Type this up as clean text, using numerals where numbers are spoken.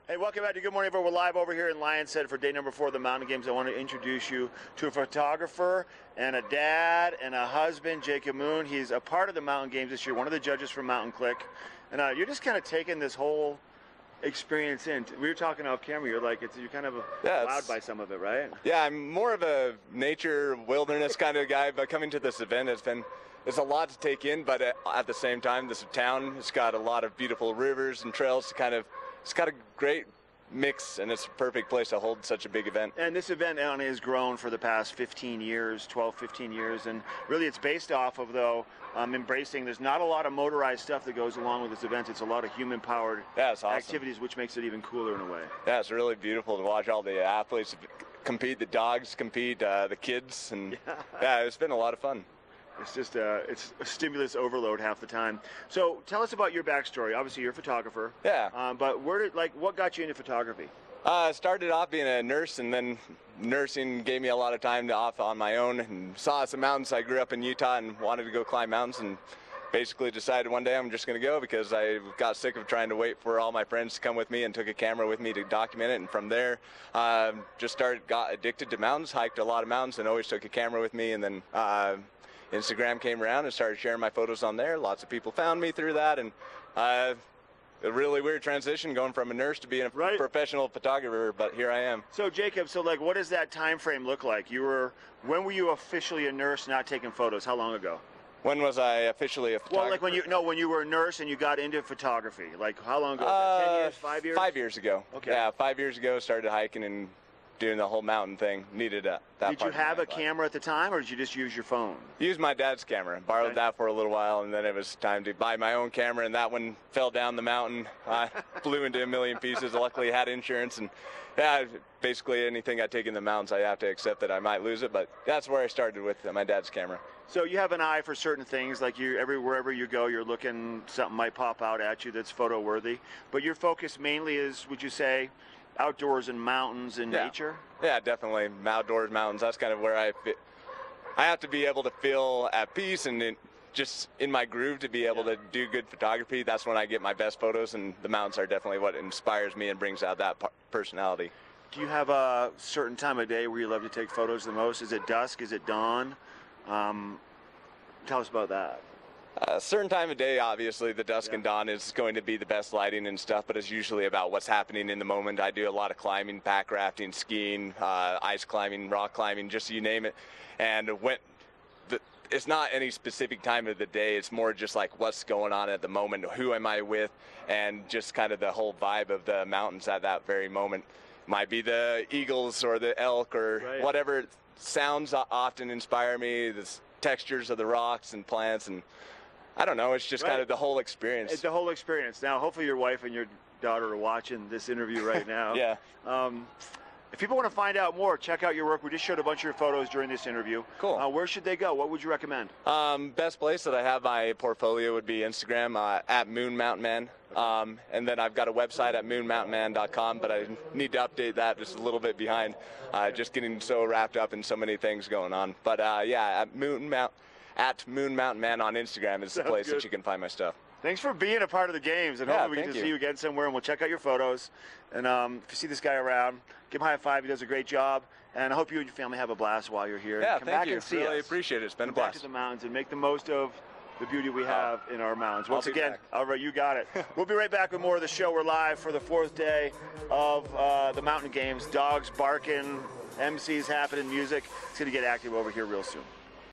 Hey, welcome back to Good Morning, everyone. We're live over here in Lions Head for day number 4 of the Mountain Games. I want to introduce you to a photographer and a dad and a husband, Jacob Moon. He's a part of the Mountain Games this year, one of the judges from Mountain Click. And you're just kind of taking this whole experience in. We were talking off camera. You're like, you're kind of wowed by some of it, right? Yeah, I'm more of a nature, wilderness kind of guy, but coming to this event it's a lot to take in, but at the same time, this town has got a lot of beautiful rivers and trails to it's got a great mix, and it's a perfect place to hold such a big event. And this event has grown for the past 15 years, 12, 15 years, and really it's based off of, though, embracing, there's not a lot of motorized stuff that goes along with this event. It's a lot of human-powered activities, which makes it even cooler in a way. Yeah, it's really beautiful to watch all the athletes compete, the dogs compete, the kids, and yeah, it's been a lot of fun. It's just it's a stimulus overload half the time. So tell us about your backstory. Obviously, you're a photographer. Yeah. But what got you into photography? I started off being a nurse, and then nursing gave me a lot of time off on my own, and saw some mountains. I grew up in Utah and wanted to go climb mountains, and basically decided one day I'm just going to go because I got sick of trying to wait for all my friends to come with me, and took a camera with me to document it. And from there, got addicted to mountains, hiked a lot of mountains, and always took a camera with me. And then Instagram came around and started sharing my photos on there. Lots of people found me through that, and a really weird transition going from a nurse to being a professional photographer, but here I am. So Jacob, what does that time frame look like? When were you officially a nurse not taking photos? How long ago? When was I officially a photographer? Well, when you were a nurse and you got into photography. Like, how long ago? 10 years, 5 years? 5 years ago. Okay. Yeah, 5 years ago, started hiking and doing the whole mountain thing. Needed that. Did you have a camera at the time, or did you just use your phone? Used my dad's camera. Borrowed that for a little while, and then it was time to buy my own camera, and that one fell down the mountain. Flew into a million pieces. Luckily, had insurance, and yeah, basically anything I take in the mountains, I have to accept that I might lose it. But that's where I started with my dad's camera. So you have an eye for certain things, like wherever you go, you're looking, something might pop out at you that's photo worthy. But your focus mainly is, would you say, outdoors and mountains and nature? Yeah, definitely outdoors, mountains. That's kind of where I have to be able to feel at peace and just in my groove to be able to do good photography. That's when I get my best photos, and the mountains are definitely what inspires me and brings out that personality. Do you have a certain time of day where you love to take photos the most? Is it dusk? Is it dawn? Tell us about that. A certain time of day, obviously, the dusk and dawn is going to be the best lighting and stuff, but it's usually about what's happening in the moment. I do a lot of climbing, pack rafting, skiing, ice climbing, rock climbing, just you name it. And it's not any specific time of the day. It's more just like what's going on at the moment, who am I with, and just kind of the whole vibe of the mountains at that very moment. Might be the eagles or the elk or whatever. Sounds often inspire me, the textures of the rocks and plants, and I don't know, it's just kind of the whole experience. It's the whole experience. Now, hopefully your wife and your daughter are watching this interview right now. Yeah. If people want to find out more, check out your work. We just showed a bunch of your photos during this interview. Cool. Where should they go? What would you recommend? Best place that I have my portfolio would be Instagram, at Moon Mountain Man. And then I've got a website at moonmountainman.com, but I need to update that, just a little bit behind. Just getting so wrapped up in so many things going on. But yeah, at Moon Mountain Man on Instagram is the place that you can find my stuff. Thanks for being a part of the games, and hopefully we can see you again somewhere, and we'll check out your photos. And if you see this guy around, give him a high five. He does a great job, and I hope you and your family have a blast while you're here. Yeah, Come back and see really us. Appreciate it. It's been a Come blast. back to the mountains and make the most of the beauty we have in our mountains. Once again, all right, you got it. We'll be right back with more of the show. We're live for the 4th day of the Mountain Games. Dogs barking, MCs happening, music. It's going to get active over here real soon.